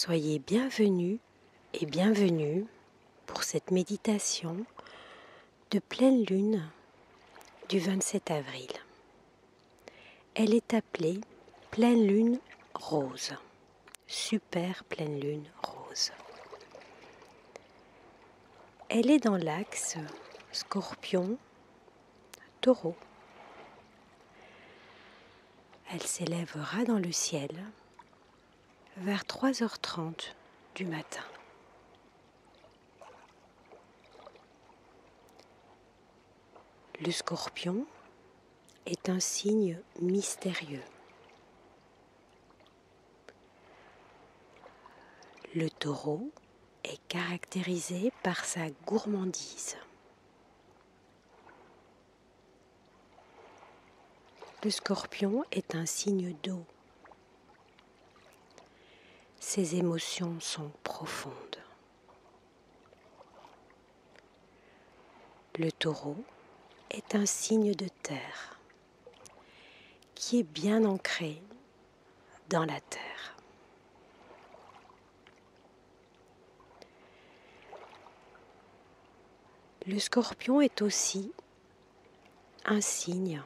Soyez bienvenus et bienvenue pour cette méditation de pleine lune du 27 avril. Elle est appelée pleine lune rose, super pleine lune rose. Elle est dans l'axe Scorpion-Taureau. Elle s'élèvera dans le ciel vers 3h30 du matin. Le Scorpion est un signe mystérieux. Le Taureau est caractérisé par sa gourmandise. Le Scorpion est un signe d'eau. Ses émotions sont profondes. Le Taureau est un signe de terre qui est bien ancré dans la terre. Le Scorpion est aussi un signe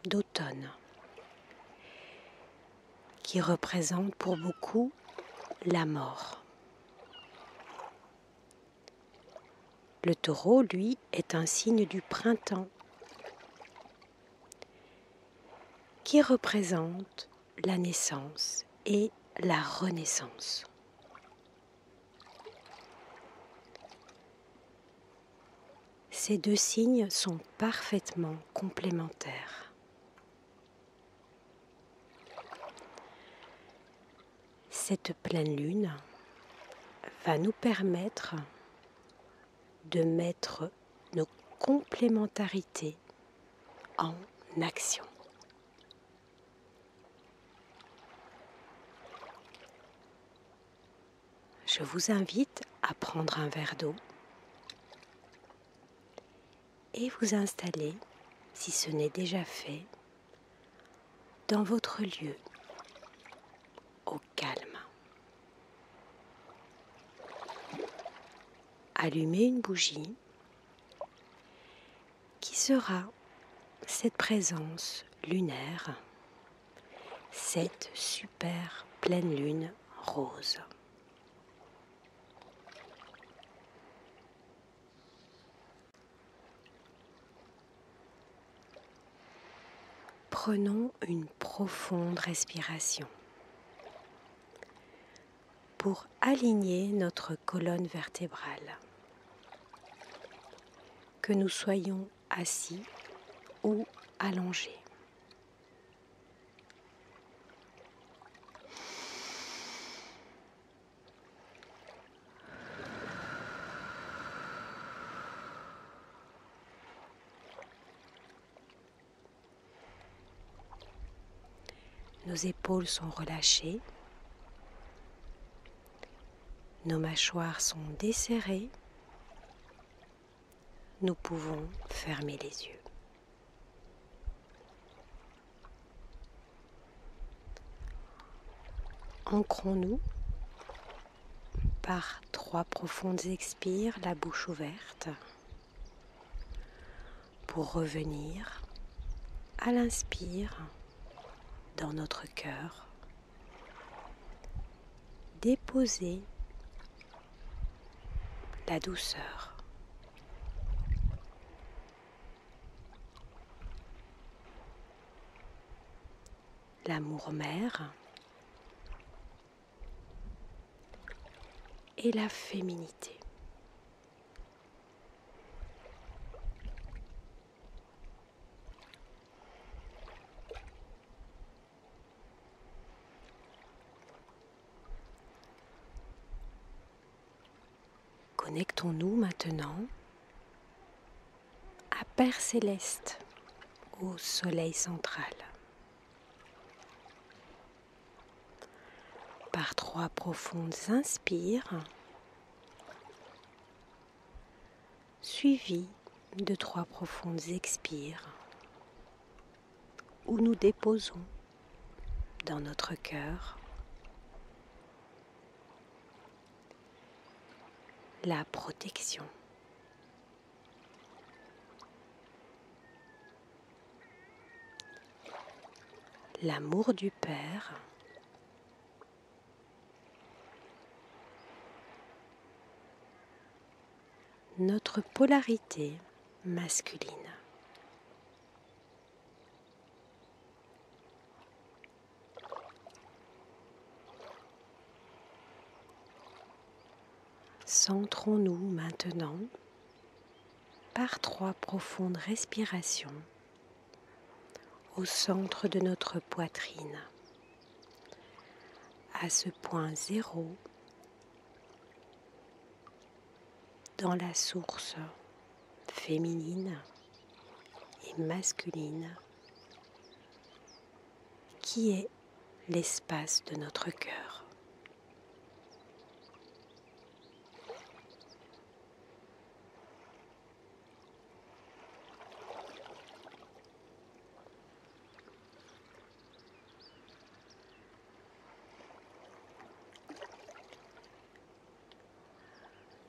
d'automne qui représente pour beaucoup la mort. Le Taureau, lui, est un signe du printemps qui représente la naissance et la renaissance. Ces deux signes sont parfaitement complémentaires. Cette pleine lune va nous permettre de mettre nos complémentarités en action. Je vous invite à prendre un verre d'eau et vous installer, si ce n'est déjà fait, dans votre lieu, au calme. Allumez une bougie qui sera cette présence lunaire, cette super pleine lune rose. Prenons une profonde respiration pour aligner notre colonne vertébrale. Que nous soyons assis ou allongés. Nos épaules sont relâchées. Nos mâchoires sont desserrées. Nous pouvons fermer les yeux. Ancrons-nous par 3 profondes expires, la bouche ouverte, pour revenir à l'inspire dans notre cœur. Déposer la douceur. L'amour-mère et la féminité. Connectons-nous maintenant à Père Céleste, au Soleil central. Par 3 profondes inspires, suivies de 3 profondes expires, où nous déposons dans notre cœur la protection. L'amour du Père, notre polarité masculine. Centrons-nous maintenant par 3 profondes respirations au centre de notre poitrine, à ce point zéro, dans la source féminine et masculine qui est l'espace de notre cœur.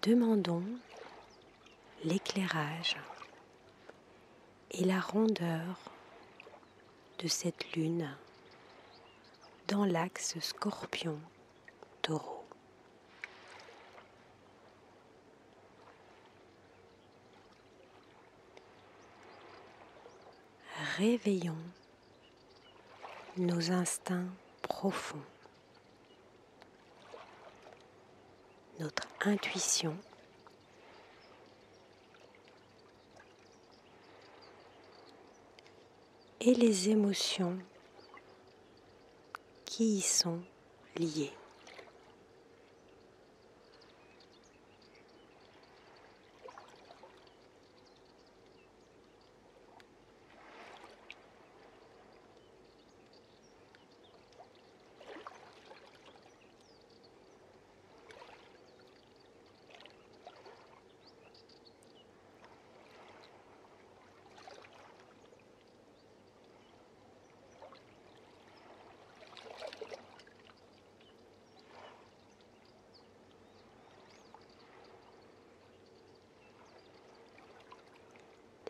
Demandons l'éclairage et la rondeur de cette lune dans l'axe Scorpion-Taureau. Réveillons nos instincts profonds, notre intuition et les émotions qui y sont liées.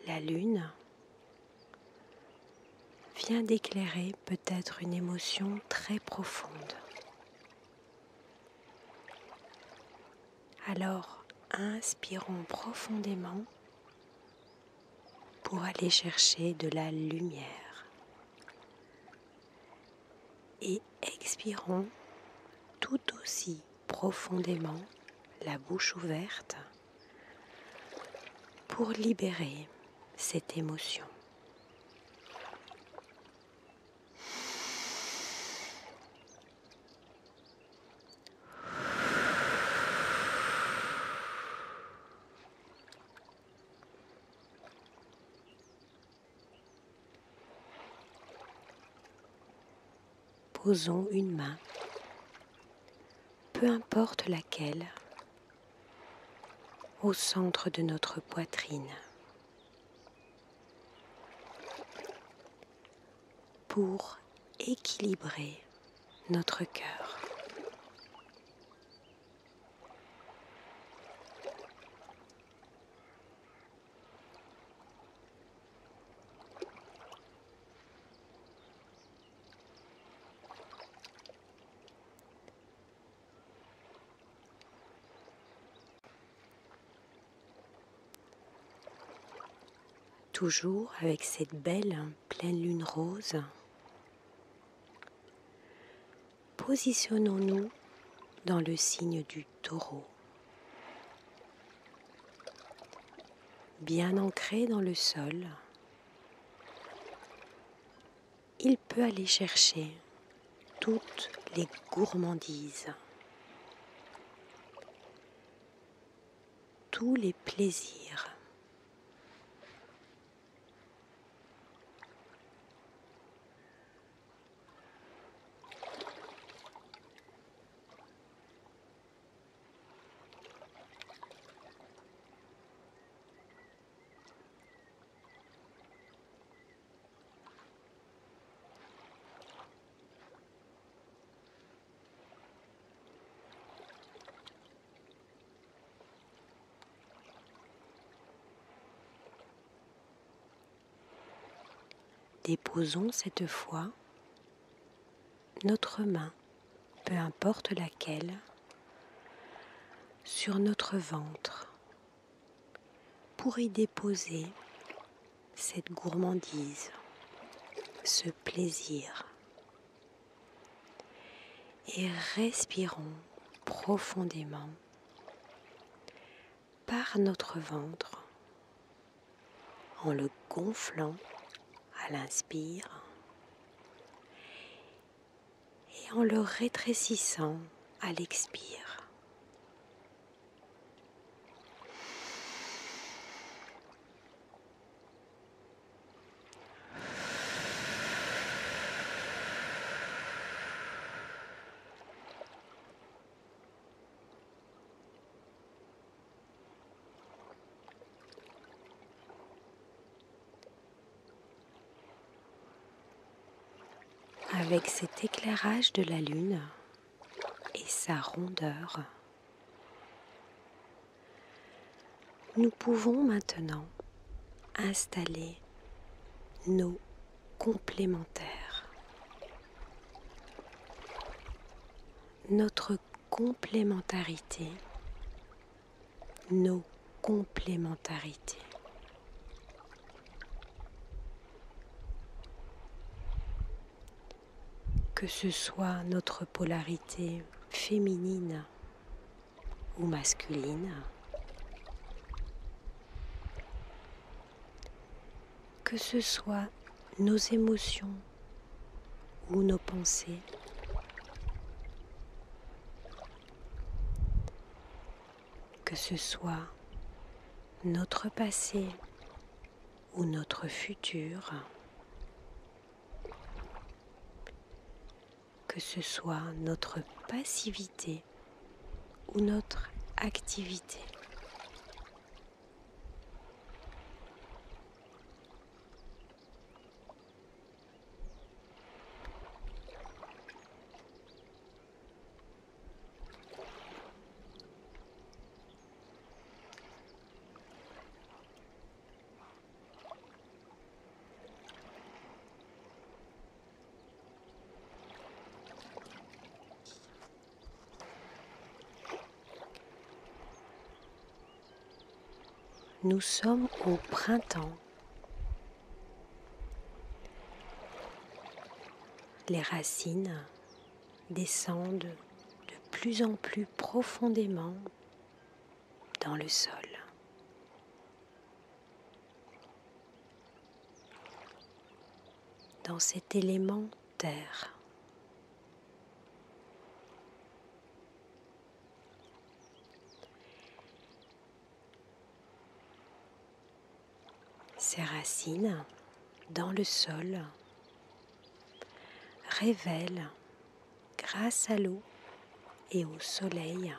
La lune vient d'éclairer peut-être une émotion très profonde. Alors, inspirons profondément pour aller chercher de la lumière. Et expirons tout aussi profondément, la bouche ouverte, pour libérer cette émotion. Posons une main, peu importe laquelle, au centre de notre poitrine, pour équilibrer notre cœur. Toujours avec cette belle pleine lune rose, positionnons-nous dans le signe du Taureau, bien ancré dans le sol. Il peut aller chercher toutes les gourmandises, tous les plaisirs. Déposons cette fois notre main, peu importe laquelle, sur notre ventre pour y déposer cette gourmandise, ce plaisir. Et respirons profondément par notre ventre en le gonflant à l'inspire et en le rétrécissant à l'expire. Avec cet éclairage de la lune et sa rondeur, nous pouvons maintenant installer nos complémentaires. Notre complémentarité, nos complémentarités. Que ce soit notre polarité féminine ou masculine, que ce soit nos émotions ou nos pensées, que ce soit notre passé ou notre futur, que ce soit notre passivité ou notre activité. Nous sommes au printemps. Les racines descendent de plus en plus profondément dans le sol. Dans cet élément terre. Ces racines dans le sol révèlent, grâce à l'eau et au soleil,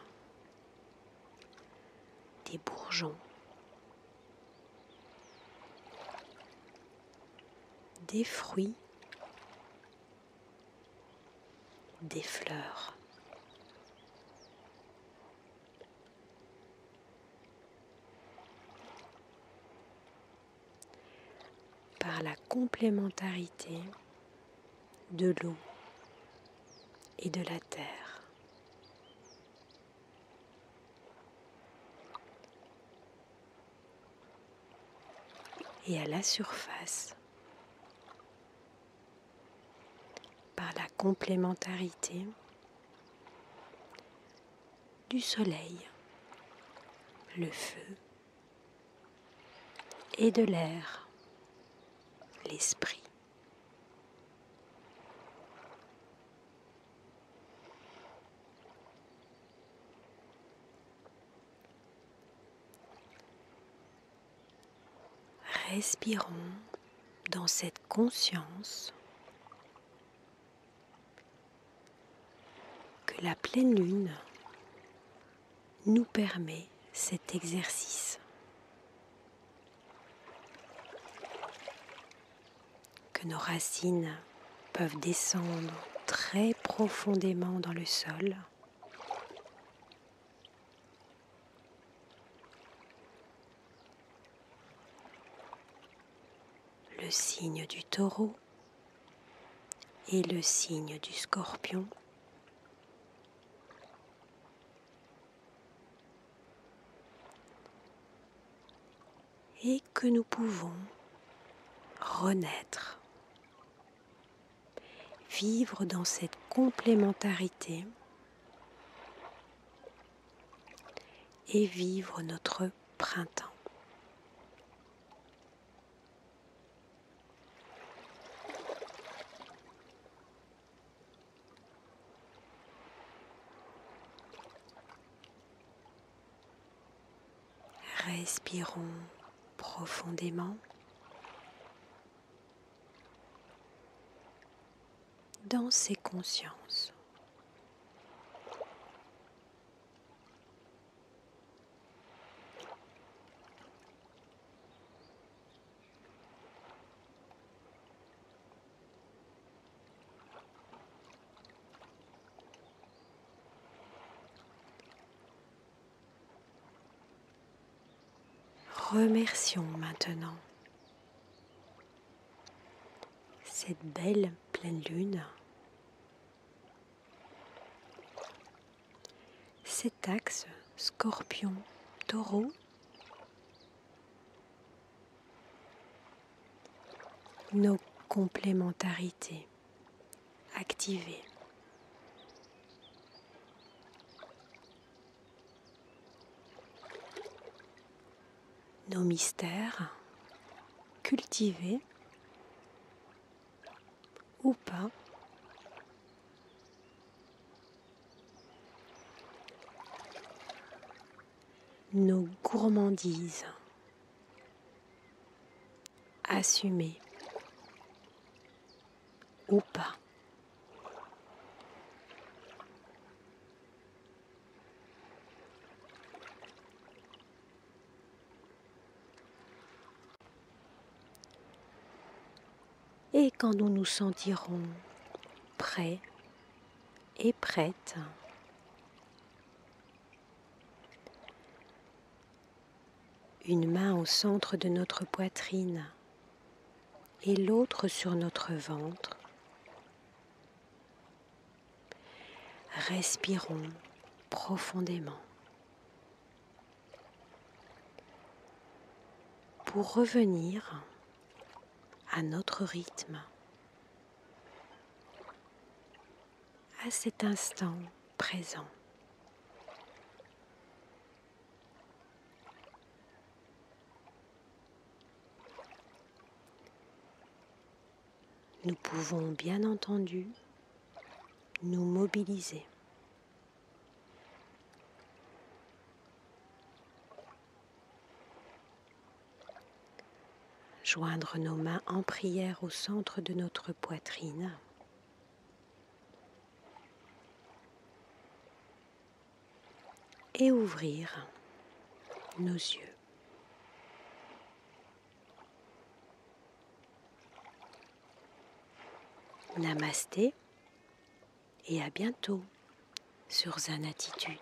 des bourgeons, des fruits, des fleurs. Par la complémentarité de l'eau et de la terre. Et à la surface, par la complémentarité du soleil, le feu et de l'air, l'esprit. Respirons dans cette conscience que la pleine lune nous permet cet exercice, que nos racines peuvent descendre très profondément dans le sol, le signe du Taureau et le signe du Scorpion. Et que nous pouvons renaître, vivre dans cette complémentarité et vivre notre printemps. Respirons profondément dans ces consciences. Remercions maintenant cette belle pleine lune, cet axe Scorpion-Taureau, nos complémentarités activées. Nos mystères cultivés ou pas. Nos gourmandises assumées ou pas. Et quand nous nous sentirons prêts et prêtes, une main au centre de notre poitrine et l'autre sur notre ventre, respirons profondément pour revenir à notre rythme, à cet instant présent. Nous pouvons bien entendu nous mobiliser. Joindre nos mains en prière au centre de notre poitrine. Et ouvrir nos yeux. Namasté et à bientôt sur Zen Attitude.